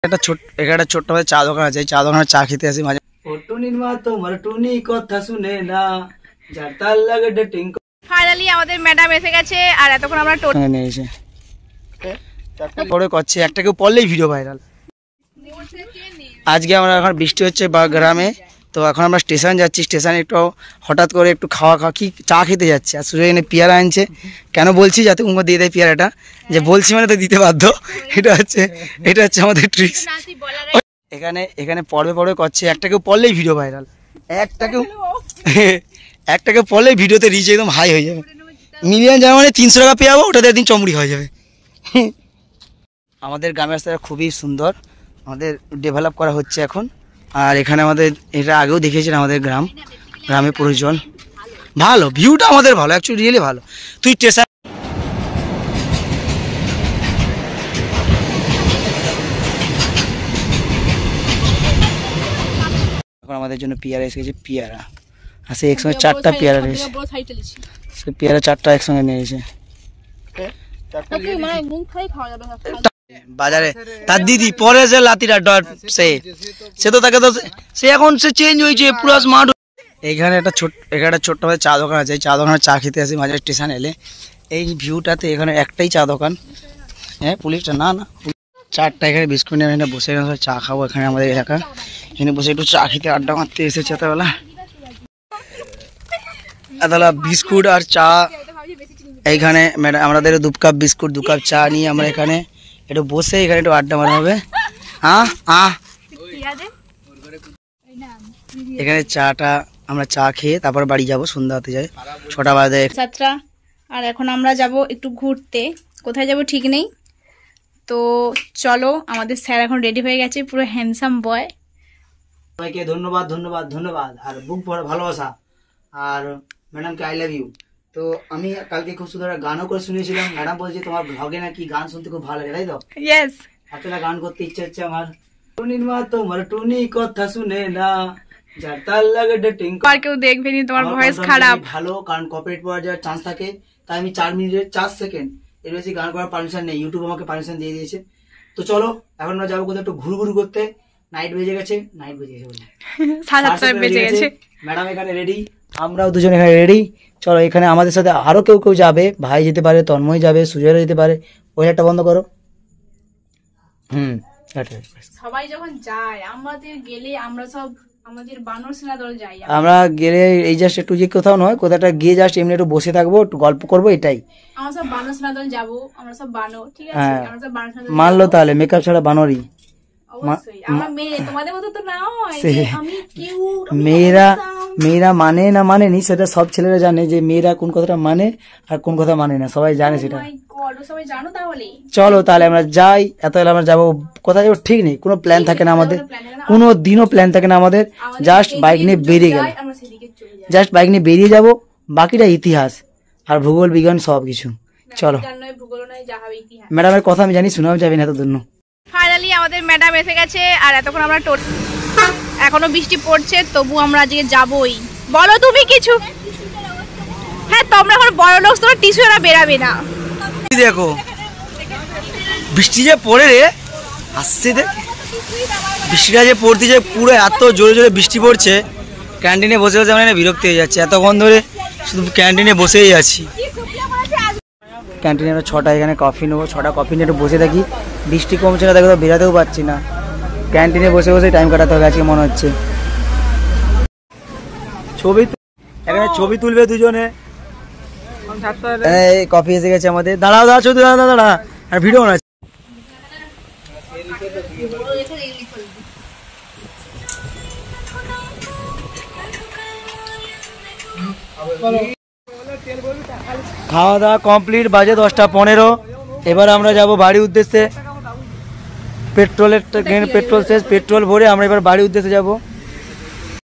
একটা ছোট্ট চা দোকান আছে, চা দোকানে চা খেতে আসি মাঝে। ফাইনালি আমাদের ম্যাডাম এসে গেছে আর এতক্ষণ আমরা নিয়েছে করছে একটা কেউ পড়লেই ভিডিও ভাইরাল। আজকে আমরা এখন বৃষ্টি হচ্ছে বা গ্রামে, তো এখন আমরা স্টেশন যাচ্ছি। স্টেশনে একটু হঠাৎ করে একটু খাওয়া কি চা খেতে যাচ্ছে, আর সুযোগ এনে পেয়ারা আনছে। কেন বলছি যাতে উমা দিয়ে দেয় পেয়ারাটা, যে বলছি মানে তো দিতে বাধ্য। এটা হচ্ছে আমাদের ট্রিক্স। এখানে পড়বে করছে একটা কেউ পড়লেই ভিডিও ভাইরাল, একটা কেউ পড়লেই ভিডিওতে রিচ একদম হাই হয়ে যাবে। মিলিয়ন যাওয়া মানে 300 টাকা পেয়ে যাবো, ওটাতে একদিন চমড়ি হয়ে যাবে। আমাদের গ্রামের রাস্তাটা খুবই সুন্দর, আমাদের ডেভেলপ করা হচ্ছে এখন। আর এখানে আমাদের এটা আগেও দেখিয়েছেন, আমাদের গ্রামে পরিজন ভালো, ভিউটা আমাদের ভালো, অ্যাকচুয়ালি রিয়েলি ভালো। তুই স্টেশন এখন আমাদের জন্য পেয়ারা এসে গেছে, পেয়ারা আসে একসঙ্গে 4টা পেয়ারা রয়েছে, সে পেয়ারা 4টা একসঙ্গে নিয়েছে বাজারে। তার দিদি পরে যে লাতিরা ডট সে তো তাকে তো সে এখন সে চেঞ্জ হয়েছে পুরো স্মার্ট। এখানে একটা ছোট্ট চা দোকান আছে, চা দোকানে চা খেতে আসি মাঝে স্টেশন এলে। এই ভিউটাতে এখানে একটাই চা দোকান, হ্যাঁ পুলিশটা না 4টা এখানে বিস্কুট নিয়ে এখানে বসে চা খাবো। এখানে আমাদের এলাকা এখানে বসে একটু চা খেতে আড্ডা মারতে এসেছে বেলা বিস্কুট আর চা। এইখানে ম্যাডাম আমাদের 2 কাপ বিস্কুট 2 কাপ চা নিয়ে আমরা এখানে একটু বসে এখানে একটু আড্ডা মারা হবে। এখানে চাটা আমরা চা খেয়ে তারপর বাড়ি যাব, সন্ধ্যা হতে যায় 6টা বাজে 7টা। আর এখন আমরা যাব একটু ঘুরতে, কোথায় যাব ঠিক নেই। তো চলো, আমাদের স্যার এখন রেডি হয়ে গেছে, পুরো হ্যান্ডসাম বয়। সবাইকে ধন্যবাদ আর বুক ভরা ভালোবাসা, আর ম্যাডামকে আই লাভ ইউ। তো আমি কালকে খুব সুন্দর গানও করে শুনেছিলাম, ম্যাডাম বলছে তোমার ব্লগে নাকি গান শুনতে খুব ভালো লাগে, তাই তো? ইয়েস, এতটা গান করতে ইচ্ছে হচ্ছে আমার। টুনির মা তোমার টুনি কথা শুনে না, যার তার লাগে ডেটিং আর কেউ দেখবেনি, তোমার ভয়েস খারাপ। ভালো, কারণ কপিরাইট পাওয়ার যাওয়ার চান্স থাকে, তাই আমি 4 মিনিটের 4 সেকেন্ড এর বেশি গান করার পারমিশন নেই, ইউটিউব আমাকে পারমিশন দিয়ে দিয়েছে। তো চলো এখন আমরা যাবো কোথাও একটু ঘুরু করতে। নাইট বেজে গেছে বলে 7:30 বেজে গেছে। ম্যাডাম এখানে রেডি, আমরাও দুজন এখানে রেডি। চলো, এখানে আমাদের সাথে আরো কেউ যাবে, ভাই যেতে পারে, তন্ময় যাবে, সুজয়রা যেতে পারে। ওই একটা বন্ধ করো। সবাই যখন যায়, আমাদের গেলে আমরা সব আমাদের বানর সেনা দল যাই। আমরা গেলে এই জাস্ট একটু যে কোথাও নয়, কোথাটা গিয়ে জাস্ট এমনি একটু বসে থাকবো, একটু গল্প করবো, এটাই। আমরা সব বানর সেনা দল যাবো, আমরা সব বানর, ঠিক আছে? আমরা সব বানর সেনা দল মানলো তাহলে, মেকআপ ছাড়া বানরই। আমরা মেয়ে, তোমাদের মতো তো না হয় আমি কিউট। মেয়েরা মানে না মানে নি সেটা সব ছেলেরা জানে, যে মেয়েরা কোন কথাটা মানে আর কোন কথা মানে না, সবাই জানে সেটা। সবাই জানো তাহলে। চলো তাহলে আমরা যাই, এত হলে আমরা যাবো, কোথায় যাবো ঠিক নেই, কোনো প্ল্যান থাকে না আমাদের, কোনো দিনও প্ল্যান থাকে না আমাদের। জাস্ট বাইক নিয়ে বেরিয়ে গেল, জাস্ট বাইক নিয়ে বেরিয়ে যাবো, বাকিটা ইতিহাস আর ভূগোল বিজ্ঞান সবকিছু। চলো, ম্যাডামের কথা আমি জানি, শোনাও যাবে না এত জন্য। ফাইনালি আমাদের ম্যাডাম এসে গেছে আর এতক্ষণ আমরা এখনো বৃষ্টি পড়ছে, তবু আমরা আজকে যাবোই। বলো তুমি কিছু। হ্যাঁ, তোমরা এখন বড় লোক, তোমার টিস্যু এরা বেরাবে না। দেখো বৃষ্টি যে পড়ে রে, আসছে দেখ বৃষ্টিটা যে পড়তে যায়, পুরো এত জোরে জোরে বৃষ্টি পড়ছে, ক্যান্টিনে বসে বসে আমরা বিরক্তি হয়ে যাচ্ছে। এতক্ষণ ধরে শুধু ক্যান্টিনে বসেই আছি। ক্যান্টিনে আমরা 6টা এখানে কফি নেবো, 6টা কফি নিয়ে একটু বসে থাকি। বৃষ্টি কমছে না, দেখো তো বেরাতেও পারছি না, ক্যান্টিনে বসে বসে টাইম কাটাতে হবে আজকে মনে হচ্ছে। এখানে ছবি তুলবে দুজনে। এই কফি এসে গেছে আমাদের, দাঁড়াও দাঁড়া আর ভিডিও না। খাওয়া দাওয়া কমপ্লিট, বাজে 10টা 15। এবার আমরা যাব বাড়ির উদ্দেশ্যে। পেট্রোল শেষ, পেট্রোল ভরে আমরা এবার বাড়ির উদ্দেশ্যে যাব।